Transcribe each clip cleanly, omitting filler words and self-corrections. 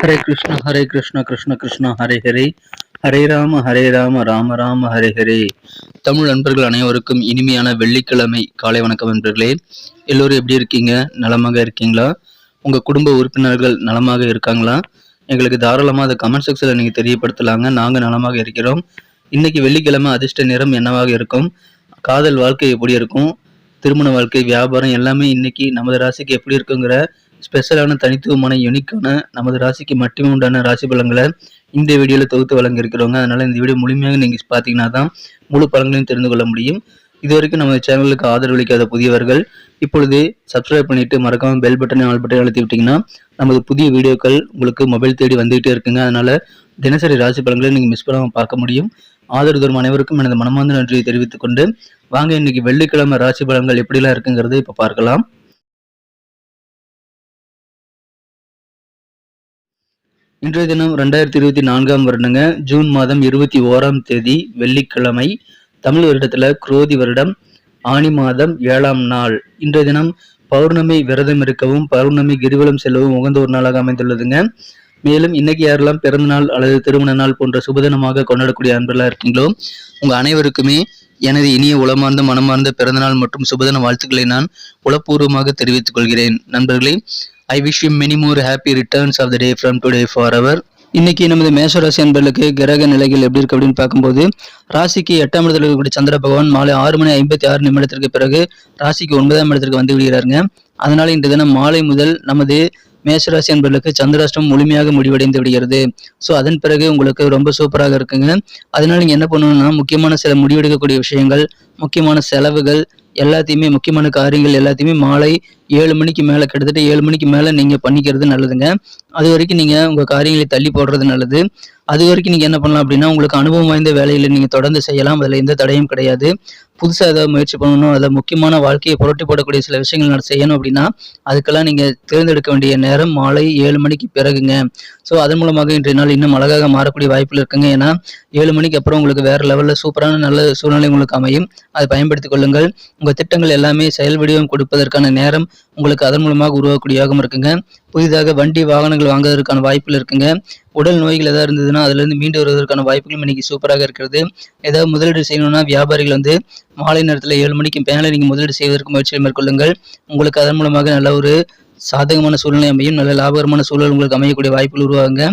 ஹரே கிருஷ்ண கிருஷ்ண கிருஷ்ண ஹரே ஹரே, ஹரே ராம ராம ராம ஹரே ஹரே. தமிழ் நண்பர்கள் அனைவருக்கும் இனிமையான வெள்ளிக்கிழமை காலை வணக்கம் நண்பர்களே. எல்லோரும் எப்படி இருக்கீங்க? நலமாக இருக்கீங்களா? உங்கள் குடும்ப உறுப்பினர்கள் நலமாக இருக்காங்களா? எங்களுக்கு தாராளமாக அதை கமெண்ட் செக்ஷனில் நீங்கள் தெரியப்படுத்தலாங்க. நாங்கள் நலமாக இருக்கிறோம். இன்னைக்கு வெள்ளிக்கிழமை அதிர்ஷ்ட நிறம் என்னவாக இருக்கும்? காதல் வாழ்க்கை எப்படி இருக்கும்? திருமண வாழ்க்கை, வியாபாரம் எல்லாமே இன்னைக்கு நமது ராசிக்கு எப்படி இருக்குங்கிற ஸ்பெஷலான தனித்துவமான யூனிக்கான நமது ராசிக்கு மட்டுமே உண்டான ராசி பலன்களை இந்த வீடியோவில் தொகுத்து வழங்க இருக்கிறோங்க. அதனால இந்த வீடியோ முழுமையாக நீங்கள் பார்த்தீங்கன்னா தான் முழு பலன்களையும் தெரிந்து கொள்ள முடியும். இது வரைக்கும் நமது சேனலுக்கு ஆதரவளிக்காத புதியவர்கள் இப்பொழுது சப்ஸ்கிரைப் பண்ணிட்டு மறக்காம பெல் பட்டனை ஆல் பட்டனை அழுத்தி விட்டீங்கன்னா நமது புதிய வீடியோக்கள் உங்களுக்கு மொபைல் தேடி வந்துகிட்டே இருக்குங்க. அதனால தினசரி ராசி பலன்களை நீங்கள் மிஸ் பண்ணாமல் பார்க்க முடியும். ஆதரவு தரும் அனைவருக்கும் எனது மனமார்ந்த நன்றியை தெரிவித்துக் கொண்டு வாங்க இன்னைக்கு வெள்ளிக்கிழமை ராசி பலன்கள் எப்படிலாம் இருக்குங்கிறது இப்போ பார்க்கலாம். இன்றைய தினம் 2024 வருடங்க ஜூன் மாதம் 21ஆம் தேதி வெள்ளிக்கிழமை. தமிழ் வருடத்துல குரோதி வருடம் ஆனி மாதம் 7ஆம் நாள். இன்றைய தினம் பௌர்ணமி விரதம் இருக்கவும் பௌர்ணமி கிரிவலம் செல்லவும் உகந்த ஒரு நாளாக அமைந்துள்ளதுங்க. மேலும் இன்னைக்கு யாரெல்லாம் பிறந்த நாள் அல்லது திருமண நாள் போன்ற சுபதினமாக கொண்டாடக்கூடிய அன்பர்களா இருக்கீங்களோ உங்க அனைவருக்குமே எனது இனிய உளமார்ந்த மனமார்ந்த பிறந்தநாள் மற்றும் சுபதின வாழ்த்துக்களை நான் உளப்பூர்வமாக தெரிவித்துக் கொள்கிறேன். நண்பர்களே, I wish you many more happy returns of the day from today forever. இன்னைக்கு நமது மேஷராசி அன்பர்களுக்கு கிரக நிலைகள் எப்படி இருக்கு அப்படின்னு பார்க்கும்போது, ராசிக்கு 8ஆம் இடத்துல இருக்கக்கூடிய சந்திர பகவான் மாலை 6:56 பிறகு ராசிக்கு 9ஆம் இடத்திற்கு வந்து விடுகிறாருங்க. அதனால இன்று தினம் மாலை முதல் நமது மேஷராசி அன்பர்களுக்கு சந்திராஷ்டம் முழுமையாக முடிவடைந்து விடுகிறது. ஸோ அதன் பிறகு உங்களுக்கு ரொம்ப சூப்பராக இருக்குங்க. அதனால நீங்க என்ன பண்ணணும்னா, முக்கியமான சில முடிவெடுக்கக்கூடிய விஷயங்கள், முக்கியமான செலவுகள் எல்லாத்தையுமே, முக்கியமான காரியங்கள் எல்லாத்தையுமே மாலை 7 மணிக்கு மேலே, கிட்டத்தட்ட 7 மணிக்கு மேலே நீங்கள் பண்ணிக்கிறது நல்லதுங்க. அது வரைக்கும் நீங்கள் உங்கள் காரியங்களை தள்ளி போடுறது நல்லது. அது வரைக்கும் நீங்கள் என்ன பண்ணலாம் அப்படின்னா, உங்களுக்கு அனுபவம் வாய்ந்த வேலைகளை நீங்கள் தொடர்ந்து செய்யலாம். அதில் எந்த தடையும் கிடையாது. புதுசாக ஏதாவது முயற்சி பண்ணணும், அதில் முக்கியமான வாழ்க்கையை புரட்டி போடக்கூடிய சில விஷயங்கள் செய்யணும் அப்படின்னா அதுக்கெல்லாம் நீங்கள் தேர்ந்தெடுக்க வேண்டிய நேரம் மாலை 7 மணிக்கு பிறகுங்க. ஸோ அதன் மூலமாக இன்றைய நாள் இன்னும் அழகாக மாறக்கூடிய வாய்ப்பில் இருக்குங்க. ஏன்னா 7 மணிக்கு அப்புறம் உங்களுக்கு வேறு லெவலில் சூப்பரான நல்ல சூழ்நிலை உங்களுக்கு அமையும். அதை பயன்படுத்திக் கொள்ளுங்கள். உங்கள் திட்டங்கள் எல்லாமே செயல் வடிவம் கொடுப்பதற்கான நேரம் உங்களுக்கு அதன் மூலமாக உருவாக்கக்கூடியதாகவும் இருக்குங்க. புதிதாக வண்டி வாகனங்கள் வாங்குவதற்கான வாய்ப்புகள் இருக்குங்க. உடல் நோய்கள் ஏதாவது இருந்ததுன்னா அதுலேருந்து மீண்டு வருவதற்கான வாய்ப்புகளும் இன்னைக்கு சூப்பராக இருக்கிறது. ஏதாவது முதலீடு செய்யணும்னா வியாபாரிகள் மாலை நேரத்தில் 7 மணிக்கு மேலே நீங்கள் முதலீடு செய்வதற்கு முயற்சியை மேற்கொள்ளுங்கள். உங்களுக்கு அதன் மூலமாக நல்ல ஒரு சாதகமான சூழ்நிலை அமையும். நல்ல லாபகரமான சூழல் உங்களுக்கு அமையக்கூடிய வாய்ப்புகள் உருவாகுங்க.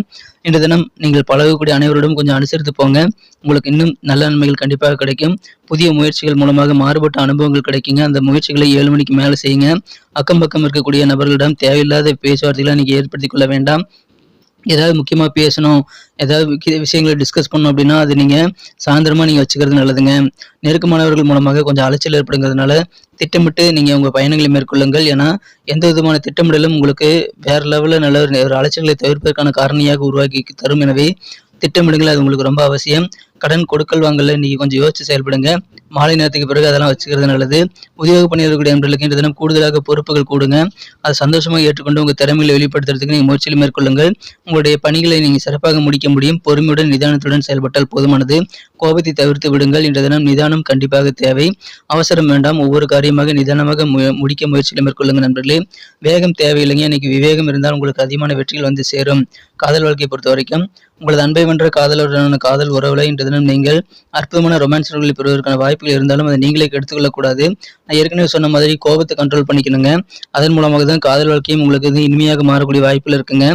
இன்று தினம் நீங்கள் பழகக்கூடிய அனைவரோடும் கொஞ்சம் அனுசரித்து போங்க. உங்களுக்கு இன்னும் நல்ல நன்மைகள் கண்டிப்பாக கிடைக்கும். புதிய முயற்சிகள் மூலமாக மாறுபட்ட அனுபவங்கள் கிடைக்குங்க. அந்த முயற்சிகளை 7 மணிக்கு மேலே செய்யுங்க. அக்கம் பக்கம் இருக்கக்கூடிய நபர்களிடம் தேவையில்லாத பேச்சுவார்த்தைகளை நீங்கள் ஏற்படுத்திக் கொள்ள வேண்டாம். ஏதாவது முக்கியமாக பேசணும், ஏதாவது விஷயங்களை டிஸ்கஸ் பண்ணணும் அப்படின்னா அது நீங்கள் சாயந்தரமாக நீங்கள் வச்சுக்கிறது நல்லதுங்க. நெருக்கமானவர்கள் மூலமாக கொஞ்சம் அலைச்சல் ஏற்படுங்கிறதுனால திட்டமிட்டு நீங்கள் உங்கள் பயணங்களை மேற்கொள்ளுங்கள். ஏன்னா எந்த விதமான திட்டமிடலும் உங்களுக்கு வேறு லெவலில் நல்ல ஒரு அலைச்சல்களை தவிர்ப்பதற்கான காரணியாக உருவாக்கி தரும். எனவே திட்டமிடுங்கள், அது உங்களுக்கு ரொம்ப அவசியம். கடன் கொடுக்கல் வாங்கல நீங்கள் கொஞ்சம் யோசிச்சு செயல்படுங்க. மாலை நேரத்துக்கு பிறகு அதெல்லாம் வச்சுக்கிறது நல்லது. உத்தியோக பணியாளர்களுடைய நண்பர்களுக்கு இன்று தினம் கூடுதலாக பொறுப்புகள் கூடுங்க. அதை சந்தோஷமாக ஏற்றுக்கொண்டு உங்கள் திறமைகளை வெளிப்படுத்துறதுக்கு நீங்கள் முயற்சியில் மேற்கொள்ளுங்கள். உங்களுடைய பணிகளை நீங்கள் சிறப்பாக முடிக்க முடியும். பொறுமையுடன் நிதானத்துடன் செயல்பட்டால் போதுமானது. கோபத்தை தவிர்த்து விடுங்கள். இன்று தினம் நிதானம் கண்டிப்பாக தேவை. அவசரம் வேண்டாம். ஒவ்வொரு காரியமாக நிதானமாக முடிக்க முயற்சிகளை மேற்கொள்ளுங்கள் நண்பர்களே. வேகம் தேவையில்லைங்க. இன்னைக்கு விவேகம் இருந்தால் உங்களுக்கு அதிகமான வெற்றிகள் வந்து சேரும். காதல் வாழ்க்கையை பொறுத்த வரைக்கும் உங்களது அன்பை வென்ற காதலுடனான காதல் உறவுல இன்று தினம் நீங்கள் அற்புதமான ரொமான்ஸ் உறவுகளை பெறுவதற்கான வாய்ப்புகள் இருந்தாலும் அதை நீங்களே எடுத்துக்கொள்ளக்கூடாது. நான் ஏற்கனவே சொன்ன மாதிரி கோபத்தை கண்ட்ரோல் பண்ணிக்கணுங்க. அதன் மூலமாக தான் காதல் வாழ்க்கையும் உங்களுக்கு இனிமையாக மாறக்கூடிய வாய்ப்புகள் இருக்குங்க.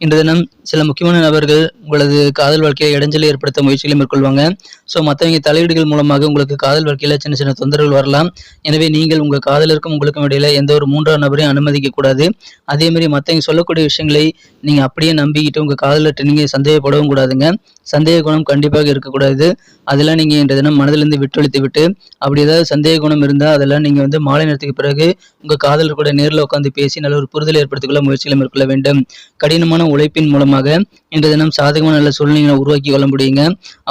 இன்று தினம் சில முக்கியமான நபர்கள் உங்களது காதல் வாழ்க்கையை இடைஞ்சலை ஏற்படுத்த முயற்சிகளை மேற்கொள்வாங்க. ஸோ மற்றவங்க தலையீடுகள் மூலமாக உங்களுக்கு காதல் வாழ்க்கையில் சின்ன சின்ன தொந்தரவுகள் வரலாம். எனவே நீங்கள் உங்கள் காதலருக்கும் உங்களுக்கும் இடையில எந்த ஒரு 3ஆம் நபரையும் அனுமதிக்க கூடாது. அதே மாதிரி மற்றவங்க சொல்லக்கூடிய விஷயங்களை நீங்கள் அப்படியே நம்பிக்கிட்டு உங்கள் காதலர்கிட்ட நீங்கள் சந்தேகப்படவும் கூடாதுங்க. சந்தேக குணம் கண்டிப்பாக இருக்கக்கூடாது. அதெல்லாம் நீங்கள் இன்றைய தினம் மனதிலிருந்து விட்டொழித்து விட்டு அப்படி ஏதாவது சந்தேக குணம் இருந்தால் அதெல்லாம் நீங்கள் மாலை நேரத்துக்கு பிறகு உங்கள் காதலர் கூட நேரில் உட்காந்து பேசி நல்ல ஒரு புரிதல் ஏற்படுத்திக் கொள்ள முயற்சிகளை மேற்கொள்ள வேண்டும். கடினமான உழைப்பின் மூலமாக இன்றைய தினம் சாதகமான நல்ல சூழ்நிலைகளை உருவாக்கி கொள்ள முடியுங்க.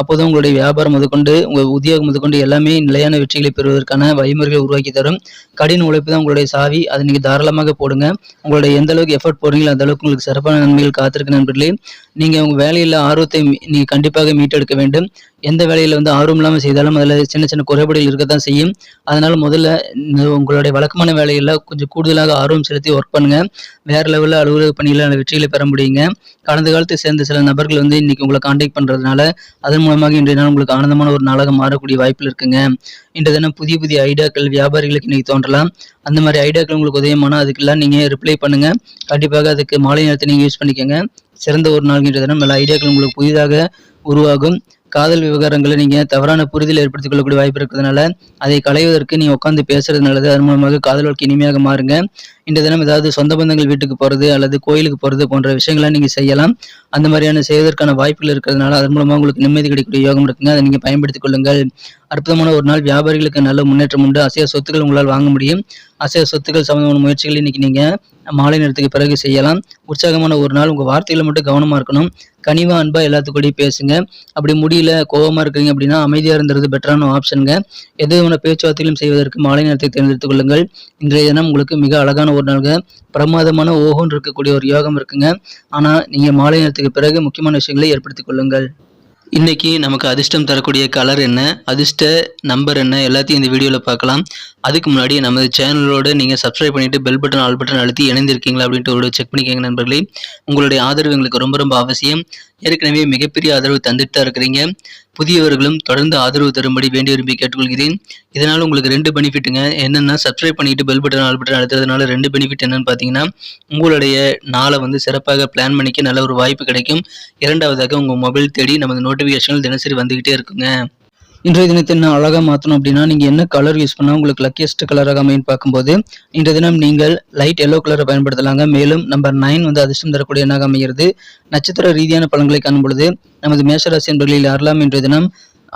அப்போதான் உங்களுடைய வியாபாரம் முதற்கொண்டு உங்கள் உத்தியோகம் முதற்கொண்டு எல்லாமே நிலையான வெற்றிகளை பெறுவதற்கான வழிமுறைகளை உருவாக்கி தரும். கடின உழைப்பு தான் உங்களுடைய சாவி. அதை நீங்கள் தாராளமாக போடுங்க. உங்களுடைய எந்த அளவுக்கு எஃபர்ட் போடுறீங்களோ அந்த அளவுக்கு உங்களுக்கு சிறப்பான நன்மைகள் காத்திருக்கு நண்பர்களே. நீங்கள் உங்கள் வேலையில் ஆர்வத்தை நீங்கள் கண்டிப்பாக மீட்டெடுக்க வேண்டும். எந்த வேலையில் ஆர்வம் இல்லாமல் செய்தாலும் அதில் சின்ன சின்ன குறைபாடுகள் இருக்கத்தான் செய்யும். அதனால் முதல்ல உங்களுடைய வழக்கமான வேலையில் கொஞ்சம் கூடுதலாக ஆர்வம் செலுத்தி ஒர்க் பண்ணுங்க. வேற லெவலில் அலுவலக பணியில் வெற்றிகளை பெற முடியுங்க. கடந்த காலத்தை சேர்ந்த சில நபர்கள் இன்னைக்கு உங்களை கான்டாக்ட் பண்ணுறதுனால அதன் மூலமாக இன்றைய நாள் உங்களுக்கு ஆனந்தமான ஒரு நாளாக மாறக்கூடிய வாய்ப்பில் இருக்குங்க. இன்றைய தினம் புதிய புதிய ஐடியாக்கள் வியாபாரிகளுக்கு இன்னைக்கு தோன்றலாம். அந்த மாதிரி ஐடியாக்கள் உங்களுக்கு உதயமானால் அதுக்கெல்லாம் நீங்கள் ரிப்ளை பண்ணுங்க. கண்டிப்பாக அதுக்கு மாலை நேரத்தை நீங்கள் யூஸ் பண்ணிக்கோங்க. சிறந்த ஒரு நாள் இன்றைய தினம் நல்ல ஐடியாக்கள் உங்களுக்கு புதிதாக உருவாகும். காதல் விவகாரங்களை நீங்கள் தவறான புரிதல் ஏற்படுத்திக் கொள்ளக்கூடிய வாய்ப்பு இருக்கிறதுனால அதை களைவதற்கு நீங்கள் உட்காந்து பேசுறது நல்லது. அதன் மூலமாக காதல் வாழ்க்கை இனிமையாக மாறுங்க. இன்றைய தினம் ஏதாவது சொந்த பந்தங்கள் வீட்டுக்கு போகிறது அல்லது கோயிலுக்கு போகிறது போன்ற விஷயங்களை நீங்கள் செய்யலாம். அந்த மாதிரியான செய்வதற்கான வாய்ப்புகள் இருக்கிறதுனால அதன் மூலமாக உங்களுக்கு நிம்மதி கிடைக்கக்கூடிய யோகம் இருக்குங்க. அதை நீங்கள் பயன்படுத்திக் கொள்ளுங்கள். அற்புதமான ஒரு நாள். வியாபாரிகளுக்கு நல்ல முன்னேற்றம் உண்டு. அசைய சொத்துக்கள் உங்களால் வாங்க முடியும். அசைய சொத்துக்கள் சம்பந்தமான முயற்சிகள் இன்னைக்கு நீங்கள் மாலை நேரத்துக்கு பிறகு செய்யலாம். உற்சாகமான ஒரு நாள். உங்கள் வார்த்தைகளை மட்டும் கவனமாக இருக்கணும். கனிவா அன்பா எல்லாத்துக்கூடயும் பேசுங்க. அப்படி முடியல கோபமாக இருக்கிறீங்க அப்படின்னா அமைதியாக இருந்தது பெட்டரான ஆப்ஷனுங்க. எந்த விதமான பேச்சுவார்த்தைகளும் செய்வதற்கு மாலை நேரத்தை தேர்ந்தெடுத்துக் கொள்ளுங்கள். இன்றைய தினம் உங்களுக்கு மிக அழகான ஒரு நாளுங்க. பிரமாதமான ஓஹோன்னு இருக்கக்கூடிய ஒரு யோகம் இருக்குங்க. ஆனால் நீங்கள் மாலை நேரத்துக்கு பிறகு முக்கியமான விஷயங்களை ஏற்படுத்திக் கொள்ளுங்கள். இன்னைக்கு நமக்கு அதிர்ஷ்டம் தரக்கூடிய கலர் என்ன, அதிர்ஷ்ட நம்பர் என்ன, எல்லாத்தையும் இந்த வீடியோவில் பார்க்கலாம். அதுக்கு முன்னாடி நமது சேனலோட நீங்கள் சப்ஸ்கிரைப் பண்ணிட்டு பெல் பட்டன் ஆல் பட்டன் அழுத்தி இணைந்திருக்கீங்களா அப்படின்ட்டு ஒரு செக் பண்ணிக்கோங்க நண்பர்களே. உங்களுடைய ஆதரவு எங்களுக்கு ரொம்ப ரொம்ப அவசியம். ஏற்கனவே மிகப்பெரிய ஆதரவு தந்துட்டு தான் இருக்கிறீங்க. புதியவர்களும் தொடர்ந்து ஆதரவு தரும்படி வேண்டி விரும்பி கேட்டுக்கொள்கிறேன். இதனால் உங்களுக்கு 2 பெனிஃபிட்டுங்க. என்னென்னா சப்ஸ்கிரைப் பண்ணிட்டு பெல் பட்டன் ஆல் பட்டன் அழுத்துறதுனால 2 பெனிஃபிட் என்னன்னு பார்த்தீங்கன்னா, உங்களுடைய நாளை சிறப்பாக பிளான் பண்ணிக்க நல்ல ஒரு வாய்ப்பு கிடைக்கும். இரண்டாவதாக உங்கள் மொபைல் தேடி நமது நோட்டிஃபிகேஷன்கள் தினசரி வந்துகிட்டே இருக்குங்க. இன்றைய தினத்தை இன்னும் அழகாக மாற்றணும் அப்படின்னா நீங்கள் என்ன கலர் யூஸ் பண்ணால் உங்களுக்கு லக்கியஸ்ட் கலராக அமைன்னு பார்க்கும்போது இன்றைய தினம் நீங்கள் லைட் எல்லோ கலரை பயன்படுத்தலாங்க. மேலும் நம்பர் 9 அதிர்ஷ்டம் தரக்கூடிய எண்ணாக அமைகிறது. நட்சத்திர ரீதியான பலன்களை காணும் பொழுது நமது மேஷராசி என்பர்களில் யாரெல்லாம் இன்றைய தினம்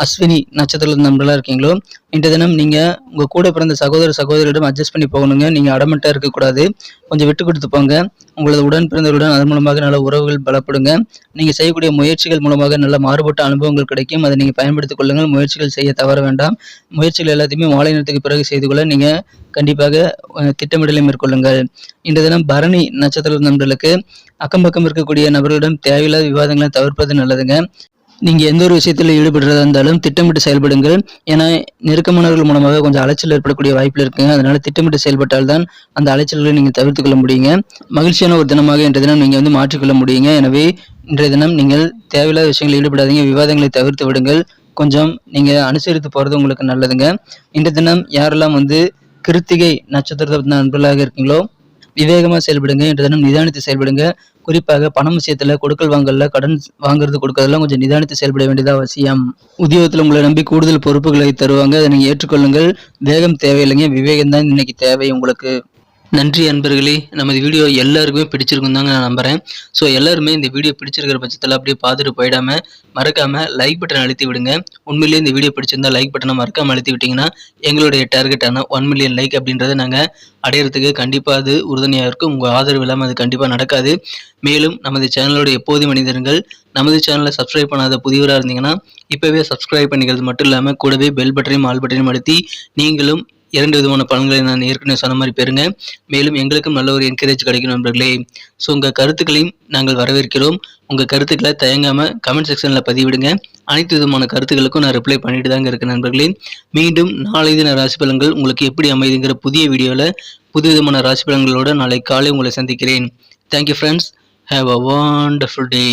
அஸ்வினி நட்சத்திரத்தில் நம்பர்களாக இருக்கீங்களோ இன்றைய தினம் நீங்கள் உங்கள் கூட பிறந்த சகோதரிடம் அட்ஜஸ்ட் பண்ணி போகணுங்க. நீங்கள் அடமெண்ட்டாக இருக்கக்கூடாது. கொஞ்சம் விட்டு கொடுத்து போங்க. உங்களது உடன் பிறந்தவருடன் அதன் மூலமாக நல்ல உறவுகள் பலப்படுங்க. நீங்கள் செய்யக்கூடிய முயற்சிகள் மூலமாக நல்ல மாறுபட்ட அனுபவங்கள் கிடைக்கும். அதை நீங்கள் பயன்படுத்திக் கொள்ளுங்கள். முயற்சிகள் செய்ய தவற வேண்டாம். முயற்சிகள் எல்லாத்தையுமே மாலை நேரத்துக்கு பிறகு செய்து கொள்ள நீங்கள் கண்டிப்பாக திட்டமிடலை மேற்கொள்ளுங்கள். இன்றைய தினம் பரணி நட்சத்திர நண்பர்களுக்கு அக்கம் பக்கம் இருக்கக்கூடிய நபர்களிடம் தேவையில்லாத விவாதங்களை தவிர்ப்பது நல்லதுங்க. நீங்கள் எந்த ஒரு விஷயத்தில் ஈடுபடுறதா இருந்தாலும் திட்டமிட்டு செயல்படுங்கள். ஏன்னா நெருக்கமானவர்கள் மூலமாக கொஞ்சம் அலைச்சல் ஏற்படக்கூடிய வாய்ப்பில் இருக்குங்க. அதனால திட்டமிட்டு செயல்பட்டால் தான் அந்த அலைச்சல்களை நீங்கள் தவிர்த்து கொள்ள முடியுங்க. மகிழ்ச்சியான ஒரு தினமாக இன்றைய தினம் நீங்கள் மாற்றிக்கொள்ள முடியுங்க. எனவே இன்றைய தினம் நீங்கள் தேவையில்லாத விஷயங்களில் ஈடுபடாதீங்க. விவாதங்களை தவிர்த்து விடுங்கள். கொஞ்சம் நீங்கள் அனுசரித்து போகிறது உங்களுக்கு நல்லதுங்க. இன்றைய தினம் யாரெல்லாம் கிருத்திகை நட்சத்திரத்தை நண்பர்களாக இருக்கீங்களோ விவேகமாக செயல்படுங்க. இன்றைய தினம் நிதானித்து செயல்படுங்க. குறிப்பாக பணம் விஷயத்துல கொடுக்கல் வாங்கல, கடன் வாங்குறது கொடுக்கறதெல்லாம் கொஞ்சம் நிதானித்து செயல்பட வேண்டியது அவசியம். உத்தியோகத்தில் உங்களை நம்பி கூடுதல் பொறுப்புகளை தருவாங்க. அதை நீங்கள் ஏற்றுக்கொள்ளுங்கள். வேகம் தேவையில்லைங்க, விவேகம் தான் இன்னைக்கு தேவை உங்களுக்கு. நன்றி அன்பர்களே. நமது வீடியோ எல்லாருக்குமே பிடிச்சிருக்கும் தாங்க நான் நம்புகிறேன். ஸோ எல்லாருமே இந்த வீடியோ பிடிச்சிருக்கிற பட்சத்தில் அப்படியே பார்த்துட்டு போயிடாமல் மறக்காமல் லைக் பட்டன் அழுத்தி விடுங்க. உண்மையிலேயே இந்த வீடியோ பிடிச்சிருந்தா லைக் பட்டனை மறக்காமல் அழுத்தி விட்டிங்கன்னா எங்களுடைய டார்கெட்டான 1 மில்லியன் லைக் அப்படின்றத நாங்கள் அடையிறதுக்கு கண்டிப்பாக அது உறுதுணையாக இருக்கும். உங்கள் ஆதரவு இல்லாமல் அது கண்டிப்பாக நடக்காது. மேலும் நமது சேனலோட எப்போதும் மனிதர்கள் நமது சேனலை சப்ஸ்கிரைப் பண்ணாத புதியவராக இருந்தீங்கன்னா இப்போவே சப்ஸ்கிரைப் பண்ணிக்கிறது மட்டும் இல்லாமல் கூடவே பெல் பட்டனையும் ஆல் பட்டனையும் அழுத்தி நீங்களும் 2 விதமான பலன்களை நான் ஏற்கனவே சொன்ன மாதிரி பெறுங்க. மேலும் எங்களுக்கும் நல்ல ஒரு என்கரேஜ் கிடைக்கும் நண்பர்களே. ஸோ உங்கள் கருத்துக்களையும் நாங்கள் வரவேற்கிறோம். உங்கள் கருத்துக்களை தயங்காமல் கமெண்ட் செக்ஷனில் பதிவிடுங்க. அனைத்து விதமான கருத்துக்களுக்கும் நான் ரிப்ளை பண்ணிட்டு தாங்க இருக்கேன் நண்பர்களே. மீண்டும் நாளை தின ராசி பலன்கள் உங்களுக்கு எப்படி அமைதுங்கிற புதிய வீடியோவில் புது விதமான ராசி பலன்களோடு நாளை காலை உங்களை சந்திக்கிறேன். Thank you friends. Have a wonderful day.